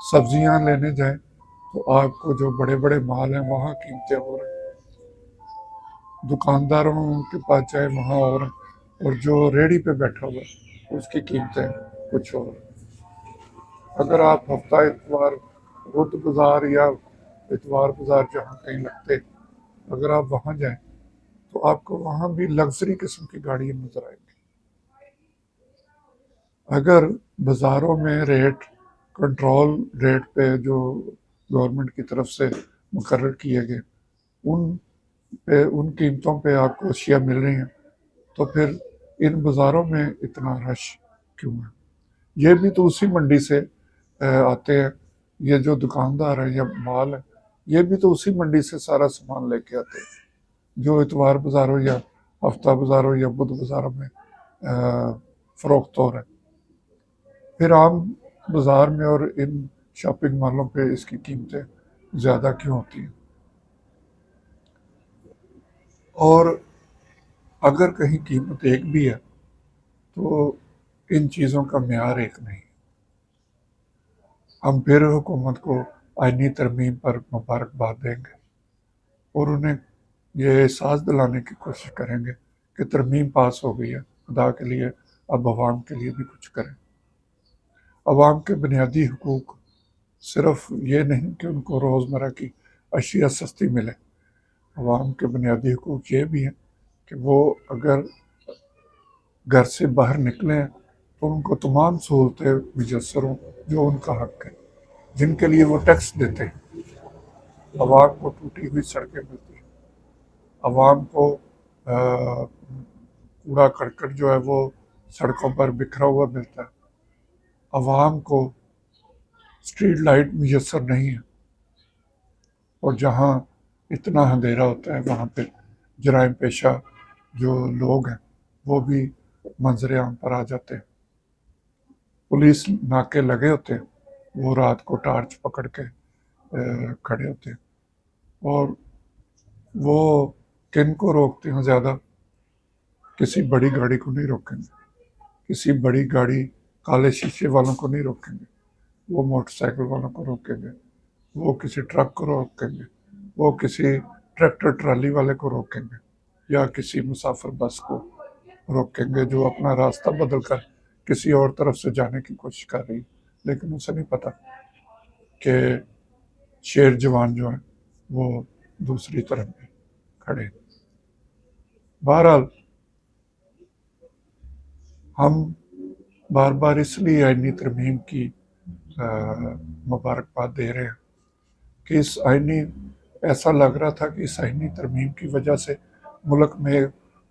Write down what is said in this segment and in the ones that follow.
سبزیاں لینے جائیں تو آپ کو جو بڑے بڑے مال ہیں وہاں قیمتیں ہو رہی ہیں، دکانداروں کے پاس جائیں وہاں اور اور جو ریڑھی پہ بیٹھا ہوا ہے اس کی قیمتیں کچھ اور۔ اگر آپ ہفتہ اتوار بدھ بازار یا اتوار بازار جہاں کہیں لگتے، اگر آپ وہاں جائیں تو آپ کو وہاں بھی لگژری قسم کی گاڑیاں نظر آئیں گی۔ اگر بازاروں میں ریٹ کنٹرول ریٹ پہ جو گورنمنٹ کی طرف سے مقرر کیے گئے ان قیمتوں پہ آپ کو اشیاء مل رہی ہیں تو پھر ان بازاروں میں اتنا رش کیوں ہے؟ یہ بھی تو اسی منڈی سے آتے ہیں، یہ جو دکاندار ہیں یا مال ہے یہ بھی تو اسی منڈی سے سارا سامان لے کے آتے ہیں جو اتوار بازاروں یا ہفتہ بازاروں یا بدھ بازاروں میں فروخت ہو رہا ہے۔ پھر عام بازار میں اور ان شاپنگ مالوں پہ اس کی قیمتیں زیادہ کیوں ہوتی ہیں؟ اور اگر کہیں قیمت ایک بھی ہے تو ان چیزوں کا معیار ایک نہیں۔ ہم پھر حکومت کو آئینی ترمیم پر مبارکباد دیں گے اور انہیں یہ احساس دلانے کی کوشش کریں گے کہ ترمیم پاس ہو گئی ہے، خدا کے لیے اب عوام کے لیے بھی کچھ کریں۔ عوام کے بنیادی حقوق صرف یہ نہیں کہ ان کو روزمرہ کی اشیاء سستی ملے، عوام کے بنیادی حقوق یہ بھی ہیں کہ وہ اگر گھر سے باہر نکلیں تو ان کو تمام سہولتیں میسر ہوں جو ان کا حق ہے، جن کے لیے وہ ٹیکس دیتے ہیں۔ عوام کو ٹوٹی ہوئی سڑکیں ملتی ہیں، عوام کو کوڑا کرکٹ جو ہے وہ سڑکوں پر بکھرا ہوا ملتا ہے، عوام کو اسٹریٹ لائٹ میسر نہیں ہے، اور جہاں اتنا اندھیرا ہوتا ہے وہاں پہ جرائم پیشہ جو لوگ ہیں وہ بھی منظر عام پر آ جاتے ہیں۔ پولیس ناکے لگے ہوتے ہیں، وہ رات کو ٹارچ پکڑ کے کھڑے ہوتے ہیں، اور وہ کن کو روکتے ہیں زیادہ؟ کسی بڑی گاڑی کو نہیں روکیں گے، کسی بڑی گاڑی کالے شیشے والوں کو نہیں روکیں گے، وہ موٹر سائیکل والوں کو روکیں گے، وہ کسی ٹرک کو روکیں گے، وہ کسی ٹریکٹر ٹرالی والے کو روکیں گے، یا کسی مسافر بس کو روکیں گے جو اپنا راستہ بدل کر کسی اور طرف سے جانے کی کوشش کر رہی ہے، لیکن اسے نہیں پتا کہ شیر جوان جو ہیں وہ دوسری طرف میں کھڑے ہیں۔ بہرحال ہم بار بار اس لیے آئینی ترمیم کی مبارکباد دے رہے ہیں کہ اس آئینی ایسا لگ رہا تھا کہ اس آئینی ترمیم کی وجہ سے ملک میں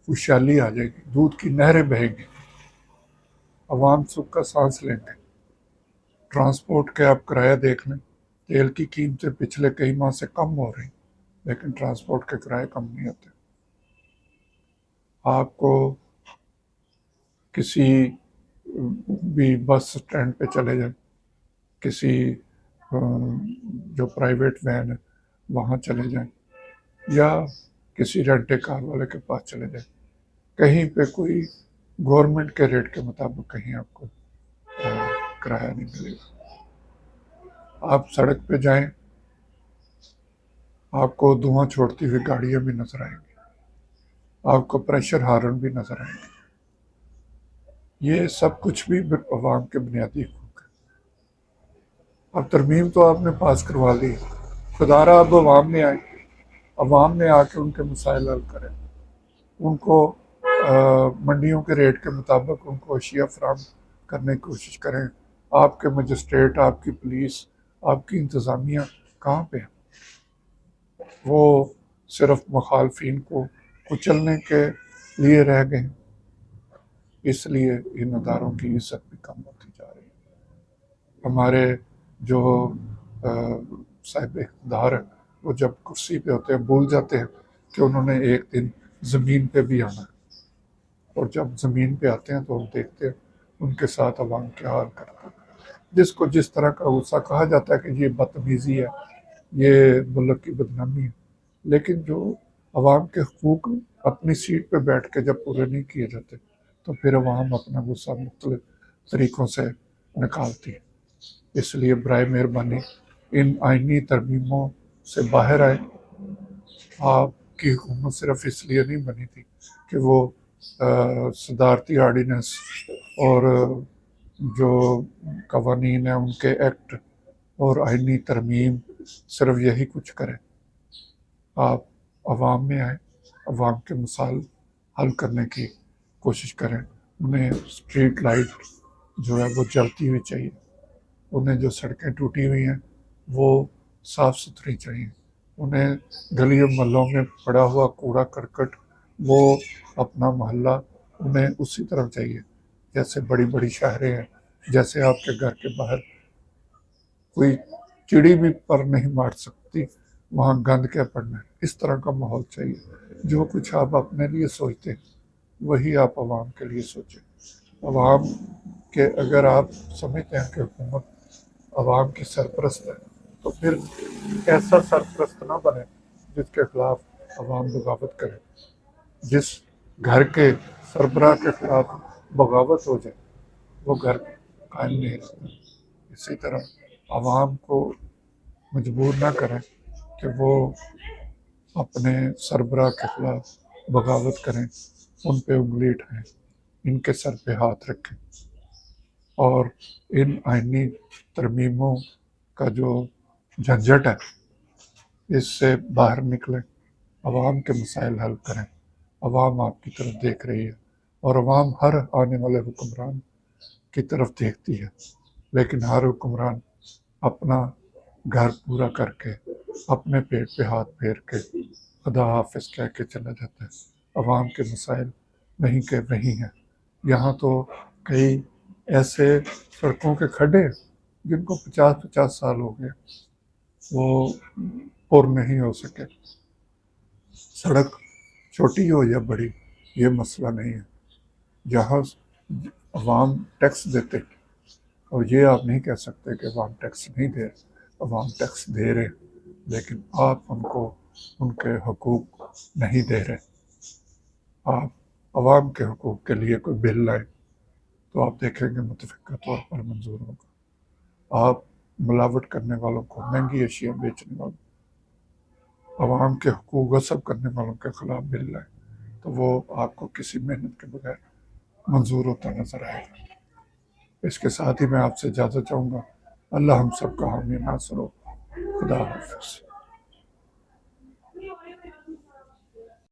خوشحالی آ جائے گی، دودھ کی نہریں بہیں گی، عوام سکھ کا سانس لیں گے۔ ٹرانسپورٹ کے آپ کرایہ دیکھ لیں، تیل کی قیمتیں پچھلے کئی ماہ سے کم ہو رہی، لیکن ٹرانسپورٹ کے کرایے کم نہیں ہوتے۔ آپ کو کسی بھی بس اسٹینڈ پہ چلے جائیں، کسی جو پرائیویٹ وین ہے وہاں چلے جائیں، یا کسی رینٹے کار والے کے پاس چلے جائیں، کہیں پہ کوئی گورنمنٹ کے ریٹ کے مطابق کہیں آپ کو کرایہ نہیں ملے گا۔ آپ سڑک پہ جائیں، آپ کو دھواں چھوڑتی ہوئی گاڑیاں بھی نظر آئیں گی، آپ کو پریشر ہارن بھی نظر آئیں گے۔ یہ سب کچھ بھی عوام کے بنیادی حقوق ہے۔ اب ترمیم تو آپ نے پاس کروا لی، خدا را اب عوام میں آئیں، عوام میں آ کے ان کے مسائل حل کریں، ان کو منڈیوں کے ریٹ کے مطابق ان کو اشیاء فراہم کرنے کی کوشش کریں۔ آپ کے مجسٹریٹ، آپ کی پولیس، آپ کی انتظامیہ کہاں پہ ہیں؟ وہ صرف مخالفین کو کچلنے کے لیے رہ گئے ہیں۔ اس لیے ان اداروں کی عزت بھی کم ہوتی جا رہی ہے۔ ہمارے جو صاحب اقتدار ہیں وہ جب کرسی پہ ہوتے ہیں بھول جاتے ہیں کہ انہوں نے ایک دن زمین پہ بھی آنا ہے، اور جب زمین پہ آتے ہیں تو ہم دیکھتے ہیں ان کے ساتھ عوام کیا حال کرتا ہے۔ جس کو جس طرح کا غصہ کہا جاتا ہے کہ یہ بدتمیزی ہے، یہ ملک کی بدنامی ہے، لیکن جو عوام کے حقوق اپنی سیٹ پہ بیٹھ کے جب پورے نہیں کیے جاتے تو پھر عوام اپنا غصہ مختلف طریقوں سے نکالتی ہے۔ اس لیے برائے مہربانی ان آئینی ترمیموں سے باہر آئے۔ آپ کی حکومت صرف اس لیے نہیں بنی تھی کہ وہ صدارتی آرڈیننس اور جو قوانین ہیں ان کے ایکٹ اور آئینی ترمیم صرف یہی کچھ کریں۔ آپ عوام میں آئیں، عوام کے مسائل حل کرنے کی کوشش کریں۔ انہیں اسٹریٹ لائٹ جو ہے وہ جلتی ہوئی چاہیے، انہیں جو سڑکیں ٹوٹی ہوئی ہیں وہ صاف ستھری چاہیے، انہیں گلیوں محلوں میں پڑا ہوا کوڑا کرکٹ وہ اپنا محلہ انہیں اسی طرح چاہیے جیسے بڑی بڑی شہریں ہیں، جیسے آپ کے گھر کے باہر کوئی چڑی بھی پر نہیں مار سکتی، وہاں گند کیا پڑنا ہے۔ اس طرح کا ماحول چاہیے۔ جو کچھ آپ اپنے لیے سوچتے ہیں وہی آپ عوام کے لیے سوچیں۔ عوام کے اگر آپ سمجھتے ہیں کہ حکومت عوام کی سرپرست ہے تو پھر ایسا سرپرست نہ بنے جس کے خلاف عوام بغاوت کرے۔ جس گھر کے سربراہ کے خلاف بغاوت ہو جائے وہ گھر قائم نہیں رہتا۔ اسی طرح عوام کو مجبور نہ کریں کہ وہ اپنے سربراہ کے خلاف بغاوت کریں، ان پہ انگلی اٹھائیں، ان کے سر پہ ہاتھ رکھیں اور ان آئینی ترمیموں کا جو جھنجھٹ ہے اس سے باہر نکلیں، عوام کے مسائل حل کریں۔ عوام آپ کی طرف دیکھ رہی ہے اور عوام ہر آنے والے حکمران کی طرف دیکھتی ہے، لیکن ہر حکمران اپنا گھر پورا کر کے اپنے پیٹ پہ ہاتھ پھیر کے خدا حافظ کہہ کے چلا جاتا ہے۔ عوام کے مسائل وہیں کے وہیں ہیں۔ یہاں تو کئی ایسے سڑکوں کے کھڈے جن کو 50 سال ہو گئے وہ پر نہیں ہو سکے۔ سڑک چھوٹی ہو یا بڑی یہ مسئلہ نہیں ہے۔ جہاں عوام ٹیکس دیتے اور یہ آپ نہیں کہہ سکتے کہ عوام ٹیکس نہیں دے رہے، عوام ٹیکس دے رہے لیکن آپ ان کو ان کے حقوق نہیں دے رہے۔ آپ عوام کے حقوق کے لیے کوئی بل لائیں تو آپ دیکھیں گے متفقہ طور پر منظور ہوگا۔ آپ ملاوٹ کرنے والوں کو، مہنگی اشیاء بیچنے والوں، عوام کے حقوق غصب کرنے والوں کے خلاف بل لائیں تو وہ آپ کو کسی محنت کے بغیر منظور ہوتا نظر آئے گا۔ اس کے ساتھ ہی میں آپ سے اجازت چاہوں گا۔ اللہ ہم سب کا حامی ناصر ہو۔ خدا حافظ۔